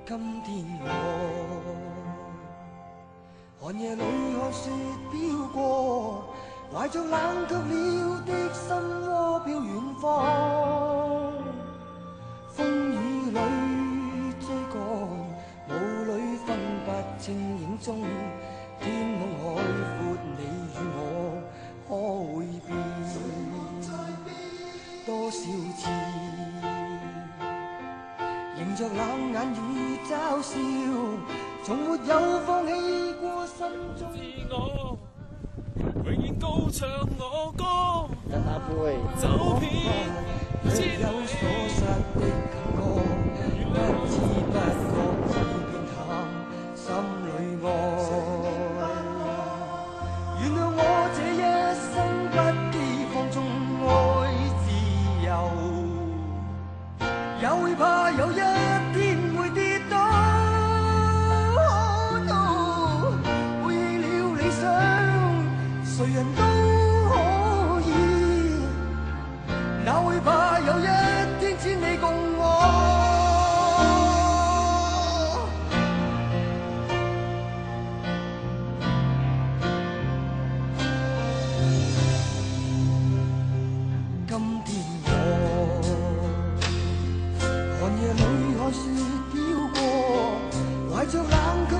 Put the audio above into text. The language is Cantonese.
今天寒夜裏看雪飄過，懷着冷卻了的心窩飄遠方。風雨裏追趕，霧裏分不清影蹤。天空海闊，你與我可會變多少次？迎着冷眼與嘲笑，從沒有放棄過心中自我，永遠高唱我歌，走遍千里有所失的感覺，不知不覺已變淡心裏愛。原諒我這一生不羈放縱愛自由，也會怕有一天會跌倒。背棄了理想，誰人都可以，哪會怕有一天只你共我。今天寒夜裏看雪飄過，懷着冷卻